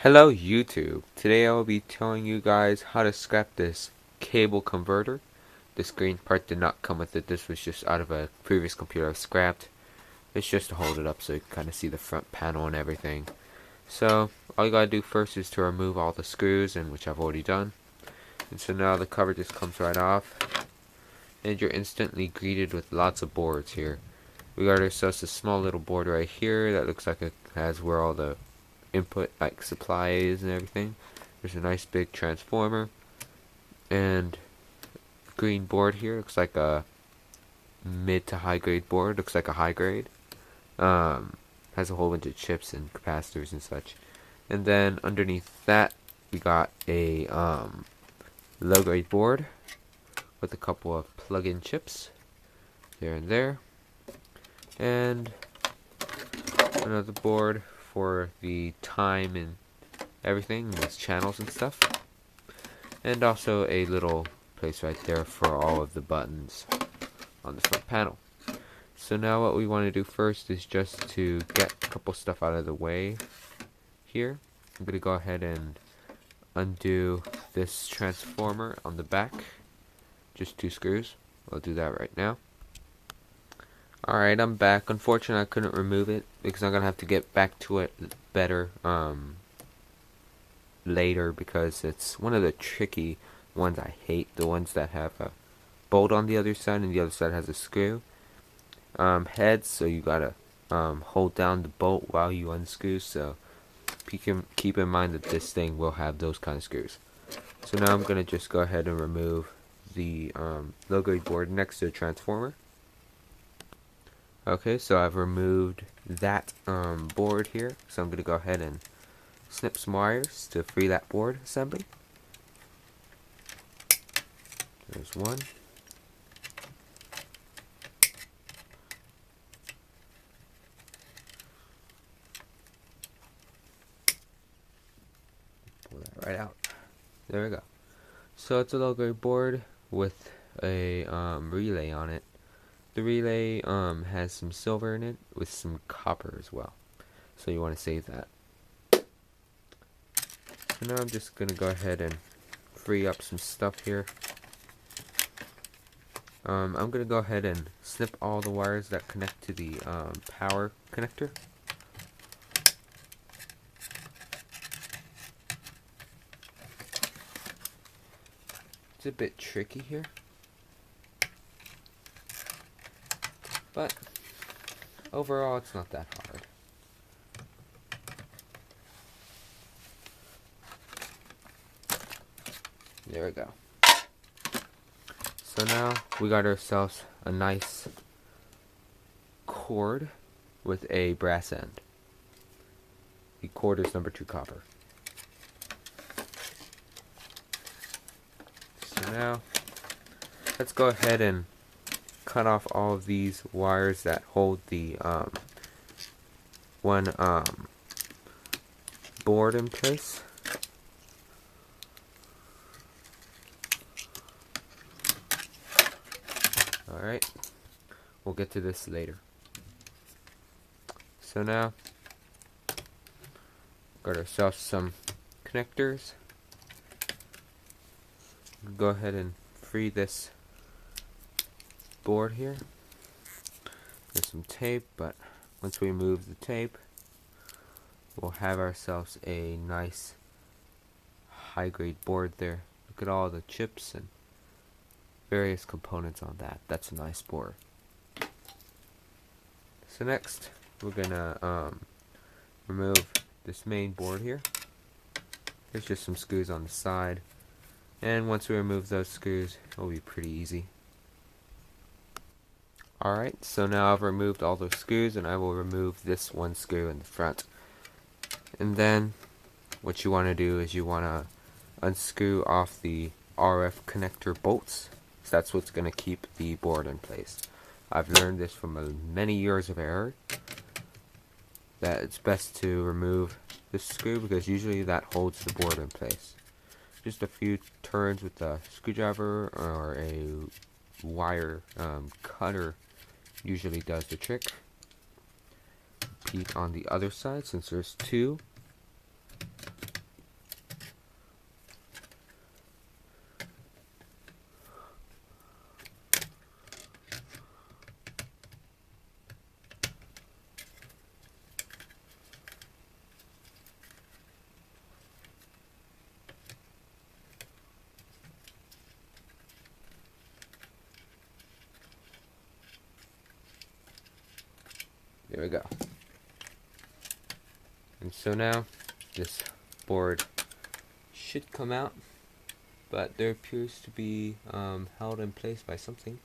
Hello YouTube. Today I will be telling you guys how to scrap this cable converter. The screen part did not come with it. This was just out of a previous computer I've scrapped. It's just to hold it up so you can kind of see the front panel and everything. So all you gotta do first is to remove all the screws, and which I've already done. And so now the cover just comes right off, and you're instantly greeted with lots of boards here. We got ourselves a small little board right here that looks like it has where all the input like supplies and everything. There's a nice big transformer, and green board here looks like a mid to high grade board. Looks like a high grade. Has a whole bunch of chips and capacitors and such. And then underneath that we got a low grade board with a couple of plug-in chips there and there, and another board for the time and everything with channels and stuff, and also a little place right there for all of the buttons on the front panel. So now what we want to do first is just to get a couple stuff out of the way here. I'm going to go ahead and undo this transformer on the back, just 2 screws. I'll do that right now. Alright, I'm back. Unfortunately I couldn't remove it because I'm gonna have to get back to it better later, because it's one of the tricky ones. I hate the ones that have a bolt on the other side and the other side has a screw head, so you gotta hold down the bolt while you unscrew. So keep in mind that this thing will have those kind of screws. So now I'm gonna just go ahead and remove the low grade board next to the transformer. Okay, so I've removed that board here, so I'm going to go ahead and snip some wires to free that board assembly. There's one. Pull that right out. There we go. So it's a low grade board with a relay on it. The relay has some silver in it with some copper as well, so you want to save that. So now I'm just going to go ahead and free up some stuff here. I'm going to go ahead and snip all the wires that connect to the power connector. It's a bit tricky here, but overall it's not that hard. There we go. So now we got ourselves a nice cord with a brass end. The cord is number 2 copper. So now let's go ahead and cut off all of these wires that hold the one board in place. Alright, we'll get to this later. So now, got ourselves some connectors. Go ahead and free this board here. There's some tape, but once we remove the tape, we'll have ourselves a nice high grade board there. Look at all the chips and various components on that. That's a nice board. So next we're gonna remove this main board here. There's just some screws on the side, and once we remove those screws it'll be pretty easy. Alright, so now I've removed all those screws, and I will remove this one screw in the front. And then what you want to do is you want to unscrew off the RF connector bolts. So that's what's going to keep the board in place. I've learned this from many years of error, that it's best to remove this screw because usually that holds the board in place. Just a few turns with a screwdriver or a wire cutter usually does the trick. Repeat on the other side since there's 2. There we go. And so now this board should come out, but there appears to be held in place by something.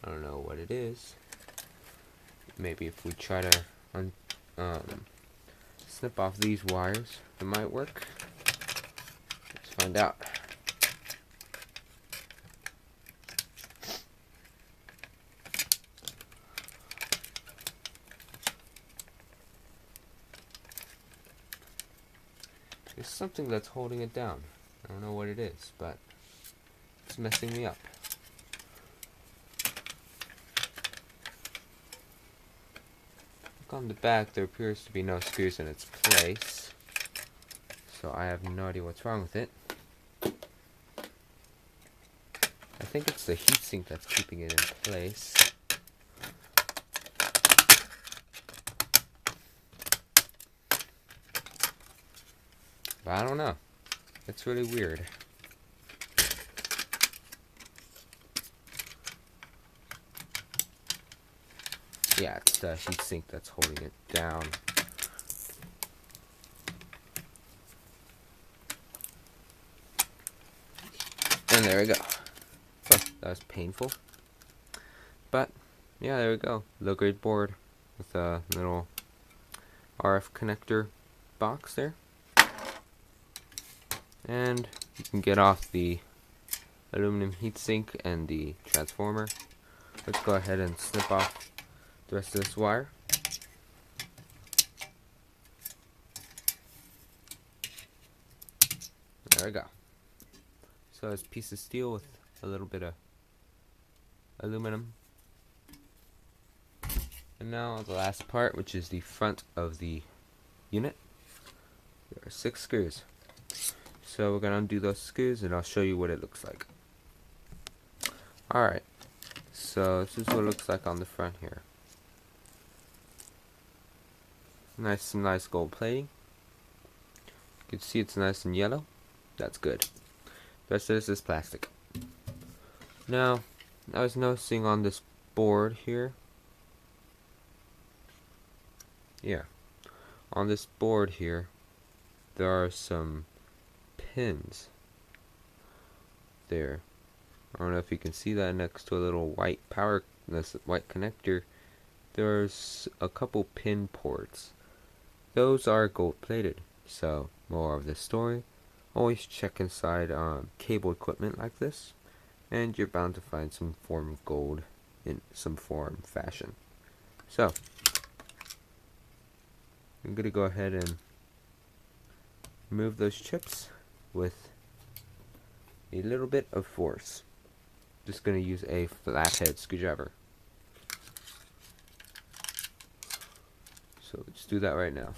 I don't know what it is. Maybe if we try to snip off these wires, it might work. Let's find out. There's something that's holding it down. I don't know what it is, but it's messing me up. Look on the back, there appears to be no screws in its place, so I have no idea what's wrong with it. I think it's the heatsink that's keeping it in place. But I don't know. It's really weird. Yeah, it's the heatsink that's holding it down. And there we go. Oh, that was painful. But, yeah, there we go. Low grade board with a little RF connector box there. And you can get off the aluminum heatsink and the transformer. Let's go ahead and snip off the rest of this wire. There we go. So it's a piece of steel with a little bit of aluminum. And now the last part, which is the front of the unit. There are 6 screws. So we're going to undo those screws and I'll show you what it looks like. Alright, so this is what it looks like on the front here. Some nice gold plating. You can see it's nice and yellow. That's good. The rest of this is plastic. Now, I was noticing on this board here. Yeah, on this board here, there are some pins there. I don't know if you can see that next to a little white this white connector. There's a couple pin ports. Those are gold plated. So, more of the story. Always check inside cable equipment like this, and you're bound to find some form of gold in some form, fashion. So, I'm going to go ahead and remove those chips with a little bit of force. Just going to use a flathead screwdriver. So let's do that right now.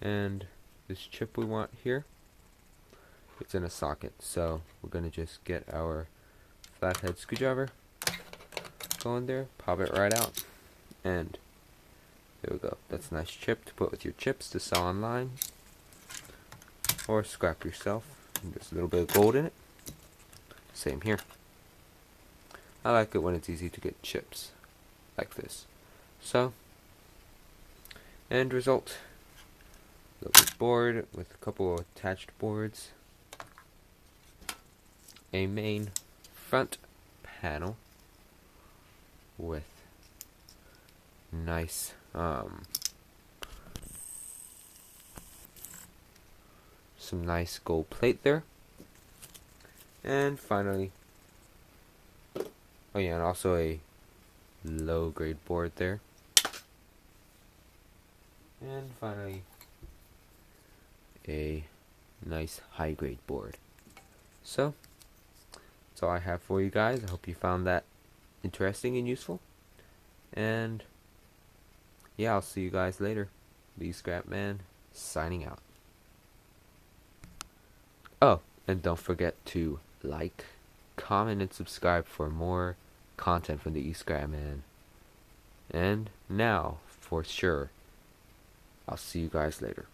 And this chip we want here, it's in a socket, so we're going to just get our flathead screwdriver, go in there, pop it right out, and there we go. That's a nice chip to put with your chips to sell online or scrap yourself. And there's a little bit of gold in it. Same here. I like it when it's easy to get chips like this. So, end result, little board with a couple of attached boards, a main front panel with nice some nice gold plate there, and finally, oh yeah, and also a low grade board there, and finally a nice high grade board. So that's all I have for you guys. I hope you found that interesting and useful, and yeah, I'll see you guys later. Lee Scrapman signing out. Oh, and don't forget to like, comment, and subscribe for more content from the eScrapman. And now, for sure, I'll see you guys later.